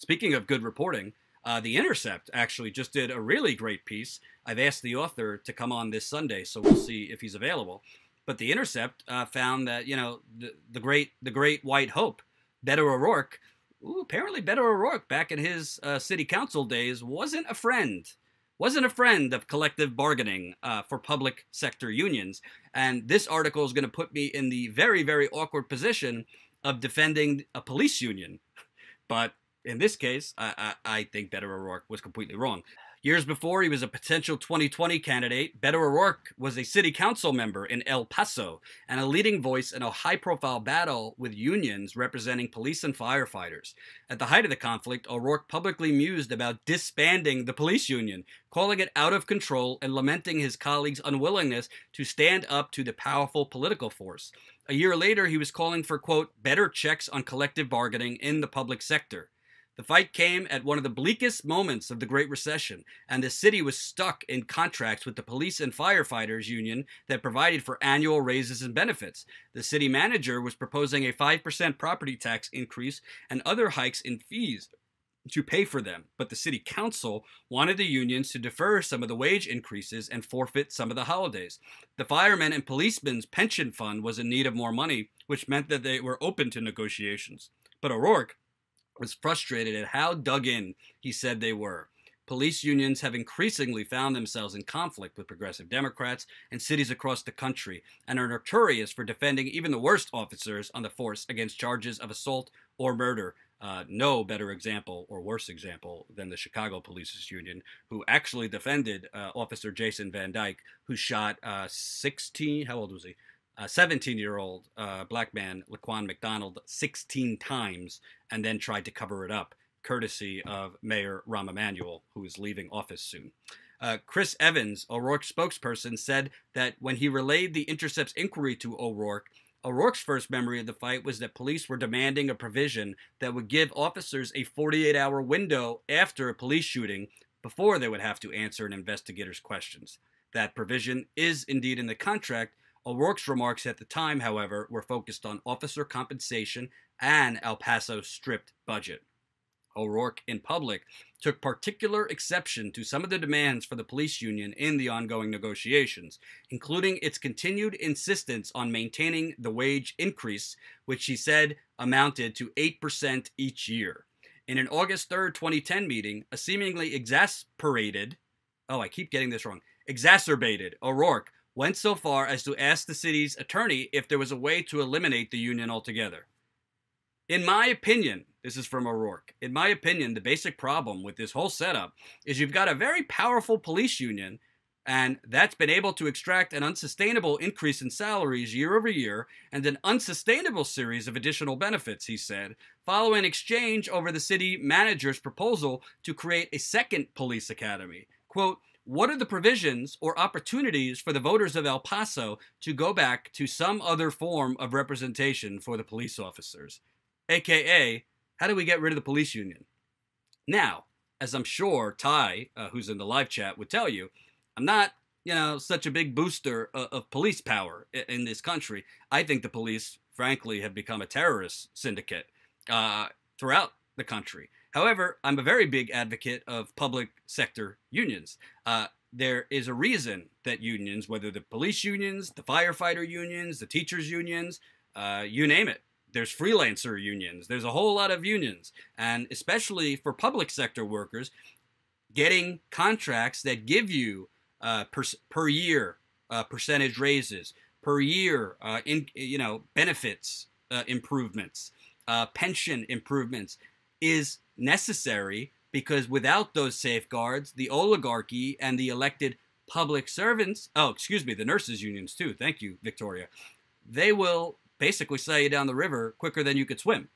Speaking of good reporting, The Intercept actually just did a really great piece. I've asked the author to come on this Sunday, so we'll see if he's available. But The Intercept found that the great white hope, Beto O'Rourke, apparently Beto O'Rourke back in his city council days wasn't a friend of collective bargaining for public sector unions. And this article is going to put me in the very, very awkward position of defending a police union. But in this case, I think Beto O'Rourke was completely wrong. Years before he was a potential 2020 candidate, Beto O'Rourke was a city council member in El Paso and a leading voice in a high-profile battle with unions representing police and firefighters. At the height of the conflict, O'Rourke publicly mused about disbanding the police union, calling it out of control and lamenting his colleagues' unwillingness to stand up to the powerful political force. A year later, he was calling for, quote, better checks on collective bargaining in the public sector. The fight came at one of the bleakest moments of the Great Recession, and the city was stuck in contracts with the police and firefighters union that provided for annual raises and benefits. The city manager was proposing a 5% property tax increase and other hikes in fees to pay for them, but the city council wanted the unions to defer some of the wage increases and forfeit some of the holidays. The firemen and policemen's pension fund was in need of more money, which meant that they were open to negotiations. But O'Rourke was frustrated at how dug in he said they were. Police unions have increasingly found themselves in conflict with progressive Democrats in cities across the country and are notorious for defending even the worst officers on the force against charges of assault or murder. No better example or worse example than the Chicago Police Union, who actually defended Officer Jason Van Dyke, who shot 16, how old was he? 17-year-old black man, Laquan McDonald, 16 times, and then tried to cover it up, courtesy of Mayor Rahm Emanuel, who is leaving office soon. Chris Evans, O'Rourke's spokesperson, said that when he relayed the Intercept's inquiry to O'Rourke, O'Rourke's first memory of the fight was that police were demanding a provision that would give officers a 48-hour window after a police shooting before they would have to answer an investigator's questions. That provision is indeed in the contract. O'Rourke's remarks at the time, however, were focused on officer compensation and El Paso's stripped budget. O'Rourke, in public, took particular exception to some of the demands for the police union in the ongoing negotiations, including its continued insistence on maintaining the wage increase, which he said amounted to 8% each year. In an August 3rd, 2010 meeting, a seemingly exacerbated O'Rourke went so far as to ask the city's attorney if there was a way to eliminate the union altogether. In my opinion, this is from O'Rourke, in my opinion, the basic problem with this whole setup is you've got a very powerful police union, and that's been able to extract an unsustainable increase in salaries year over year and an unsustainable series of additional benefits, he said, following exchange over the city manager's proposal to create a second police academy. Quote, what are the provisions or opportunities for the voters of El Paso to go back to some other form of representation for the police officers? AKA, how do we get rid of the police union? Now, as I'm sure Ty, who's in the live chat, would tell you, I'm not, such a big booster of police power in this country. I think the police, frankly, have become a terrorist syndicate throughout the country. However, I'm a very big advocate of public sector unions. There is a reason that unions, whether the police unions, the firefighter unions, the teachers unions, you name it, there's freelancer unions, there's a whole lot of unions. And especially for public sector workers, getting contracts that give you per year percentage raises, per year benefits improvements, pension improvements is necessary, because without those safeguards, the oligarchy and the elected public servants, the nurses unions too, thank you, Victoria, they will basically sail you down the river quicker than you could swim.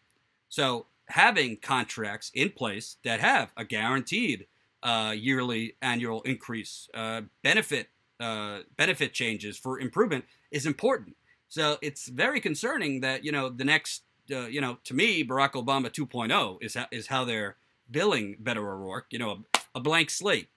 So having contracts in place that have a guaranteed yearly annual increase, benefit changes for improvement is important. So it's very concerning that, the next, to me, Barack Obama 2.0 is how they're billing Beto O'Rourke, a blank slate.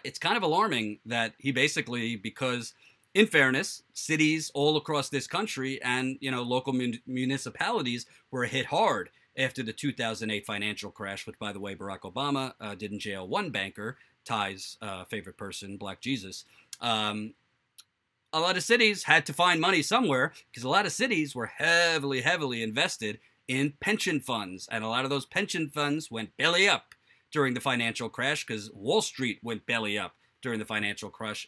It's kind of alarming that he basically, because in fairness, cities all across this country and, local municipalities were hit hard after the 2008 financial crash, which, by the way, Barack Obama didn't jail one banker, Ty's favorite person, Black Jesus. A lot of cities had to find money somewhere because a lot of cities were heavily, heavily invested in pension funds. And a lot of those pension funds went belly up during the financial crash because Wall Street went belly up during the financial crash.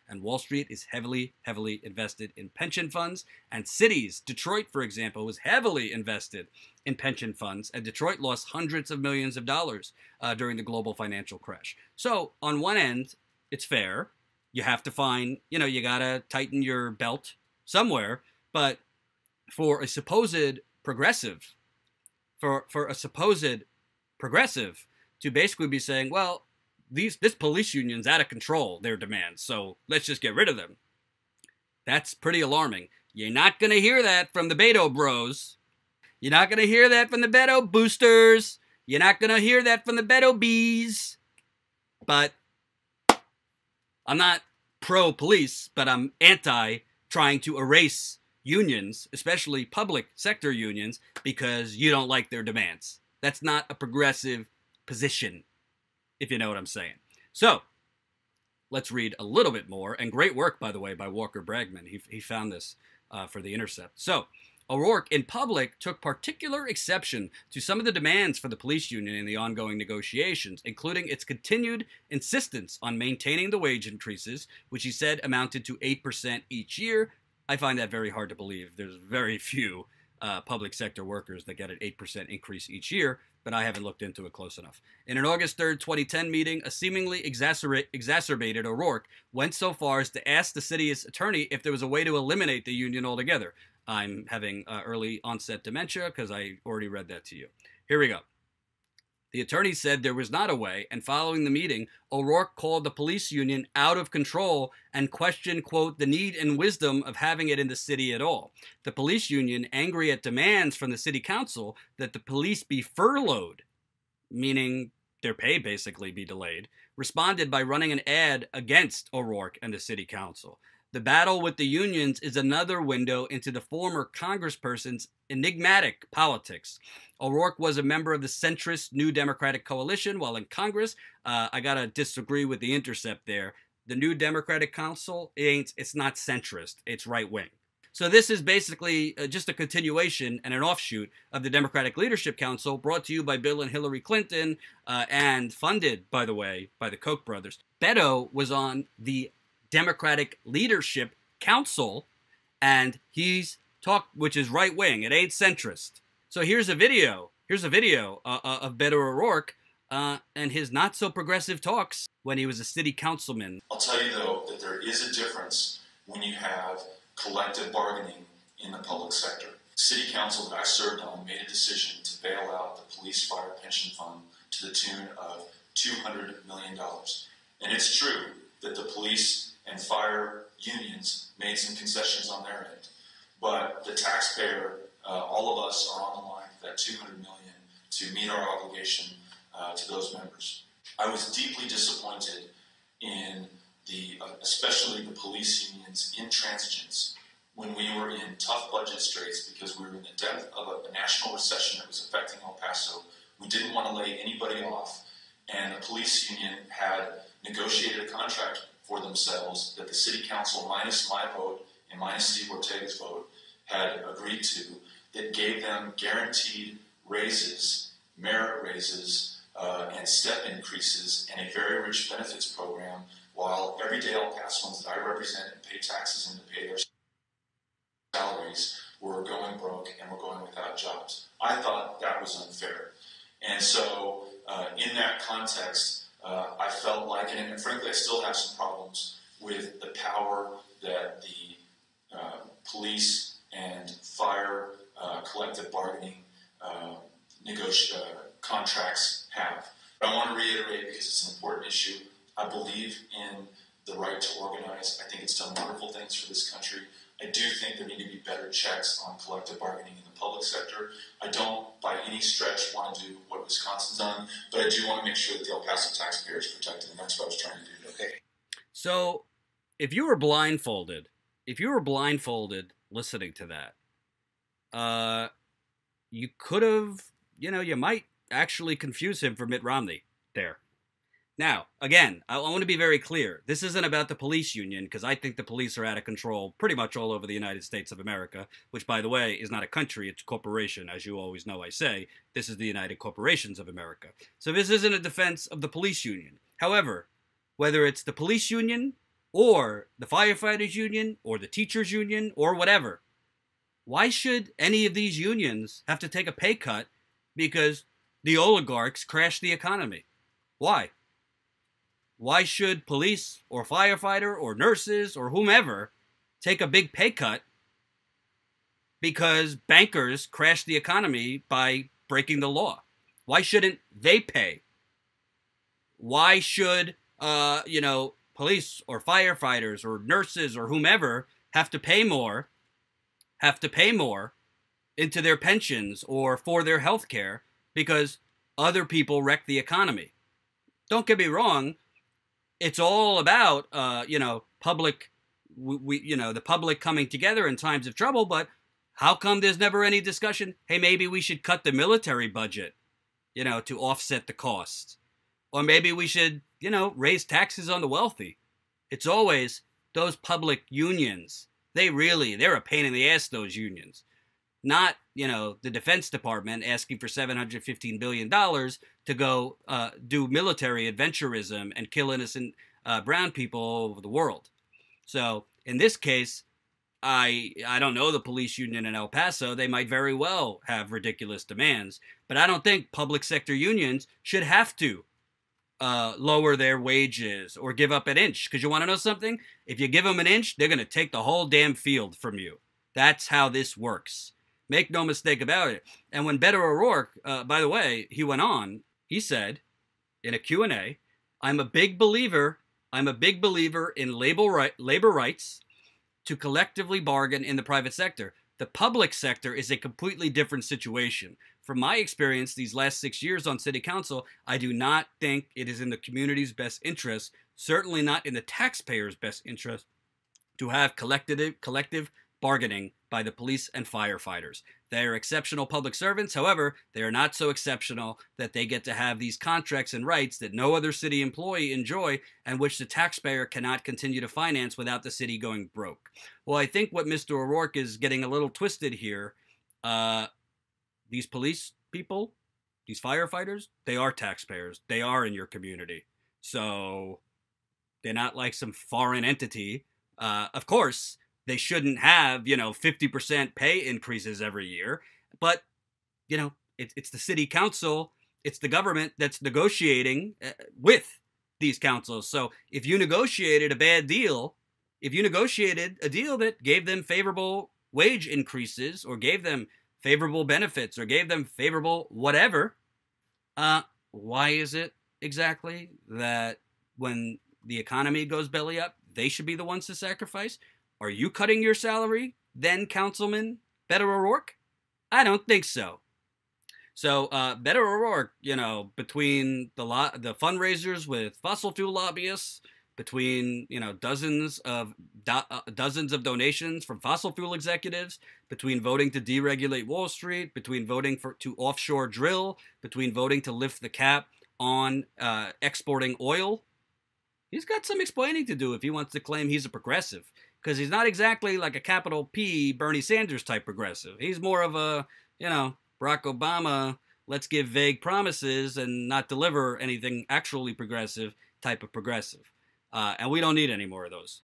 And Wall Street is heavily, heavily invested in pension funds. And cities, Detroit, for example, was heavily invested in pension funds. And Detroit lost hundreds of millions of dollars during the global financial crash. So on one end, it's fair. You have to find, you got to tighten your belt somewhere. But for a supposed progressive, to basically be saying, well, this police union's out of control, their demands, so let's just get rid of them. That's pretty alarming. You're not going to hear that from the Beto bros. You're not going to hear that from the Beto boosters. You're not going to hear that from the Beto bees. But I'm not pro-police, but I'm anti trying to erase unions, especially public sector unions, because you don't like their demands. That's not a progressive position, if you know what I'm saying. So, let's read a little bit more. And great work, by the way, by Walker Bragman. He found this for the Intercept. So, O'Rourke, in public, took particular exception to some of the demands for the police union in the ongoing negotiations, including its continued insistence on maintaining the wage increases, which he said amounted to 8% each year. I find that very hard to believe. There's very few public sector workers that get an 8% increase each year, but I haven't looked into it close enough. In an August 3rd, 2010 meeting, a seemingly exacerbated O'Rourke went so far as to ask the city's attorney if there was a way to eliminate the union altogether. I'm having early onset dementia because I already read that to you. Here we go. The attorney said there was not a way, and following the meeting, O'Rourke called the police union out of control and questioned, quote, the need and wisdom of having it in the city at all. The police union, angry at demands from the city council that the police be furloughed, meaning their pay basically be delayed, responded by running an ad against O'Rourke and the city council. The battle with the unions is another window into the former congressperson's enigmatic politics. O'Rourke was a member of the centrist New Democratic Coalition while in Congress. I gotta disagree with the Intercept there. The New Democratic Council, it's not centrist, it's right-wing. So this is basically just a continuation and an offshoot of the Democratic Leadership Council, brought to you by Bill and Hillary Clinton, and funded, by the way, by the Koch brothers. Beto was on the Democratic Leadership Council, and he's talked, which is right wing. It ain't centrist. So here's a video. Of Beto O'Rourke and his not so progressive talks when he was a city councilman. I'll tell you though that there is a difference when you have collective bargaining in the public sector. The city council that I served on made a decision to bail out the police fire pension fund to the tune of $200 million. And it's true that the police and fire unions made some concessions on their end. But the taxpayer, all of us are on the line for that $200 million to meet our obligation to those members. I was deeply disappointed in especially the police unions' intransigence when we were in tough budget straits because we were in the depth of a national recession that was affecting El Paso. We didn't want to lay anybody off, and the police union had negotiated a contract for themselves that the city council, minus my vote and minus Steve Ortega's vote, had agreed to, that gave them guaranteed raises, merit raises, and step increases, and a very rich benefits program, while everyday El Pasoans that I represent and pay taxes and to pay their salaries were going broke and were going without jobs. I thought that was unfair. And so in that context, I felt like, and frankly I still have some problems with the power that the police and fire collective bargaining contracts have. But I want to reiterate, because it's an important issue, I believe in the right to organize. I think it's done wonderful things for this country. I do think there need to be better checks on collective bargaining in the public sector. I don't, by any stretch, want to do what Wisconsin's done, but I do want to make sure that the El Paso taxpayer is protected, and that's what I was trying to do today. So, if you were blindfolded listening to that, you could have you might actually confuse him for Mitt Romney there. Now, again, I want to be very clear. This isn't about the police union, because I think the police are out of control pretty much all over the United States of America, which, by the way, is not a country, it's a corporation. As you always know, I say, this is the United Corporations of America. So this isn't a defense of the police union. However, whether it's the police union or the firefighters union or the teachers union or whatever, why should any of these unions have to take a pay cut because the oligarchs crash the economy? Why? Why should police or firefighter or nurses or whomever take a big pay cut because bankers crash the economy by breaking the law? Why shouldn't they pay? Why should, police or firefighters or nurses or whomever have to pay more into their pensions or for their health care because other people wreck the economy? Don't get me wrong. It's all about, public, the public coming together in times of trouble. But how come there's never any discussion? Hey, maybe we should cut the military budget, to offset the costs. Or maybe we should, raise taxes on the wealthy. It's always those public unions. They're a pain in the ass, those unions. Not, the Defense Department asking for $715 billion to go do military adventurism and kill innocent brown people all over the world. So in this case, I don't know the police union in El Paso. They might very well have ridiculous demands, but I don't think public sector unions should have to lower their wages or give up an inch. Because you want to know something? If you give them an inch, they're going to take the whole damn field from you. That's how this works. Make no mistake about it. And when Beto O'Rourke, by the way, he went on, he said in a Q&A, I'm a big believer in labor rights to collectively bargain in the private sector. The public sector is a completely different situation. From my experience these last 6 years on city council, I do not think it is in the community's best interest, certainly not in the taxpayers' best interest, to have collective bargaining by the police and firefighters. They are exceptional public servants. However, they are not so exceptional that they get to have these contracts and rights that no other city employee enjoy and which the taxpayer cannot continue to finance without the city going broke. Well, I think what Mr. O'Rourke is getting a little twisted here, these police people, these firefighters, they are taxpayers. They are in your community. So they're not like some foreign entity. Of course, they shouldn't have, 50% pay increases every year. But, it's the city council, it's the government that's negotiating with these councils. So if you negotiated a bad deal, if you negotiated a deal that gave them favorable wage increases or gave them favorable benefits or gave them favorable whatever, why is it exactly that when the economy goes belly up, they should be the ones to sacrifice? Are you cutting your salary, then, Councilman Beto O'Rourke? I don't think so. So, Beto O'Rourke, between the fundraisers with fossil fuel lobbyists, between, dozens of donations from fossil fuel executives, between voting to deregulate Wall Street, between voting to offshore drill, between voting to lift the cap on exporting oil, he's got some explaining to do if he wants to claim he's a progressive. Because he's not exactly like a capital P Bernie Sanders type progressive. He's more of a, Barack Obama, let's give vague promises and not deliver anything actually progressive type of progressive. And we don't need any more of those.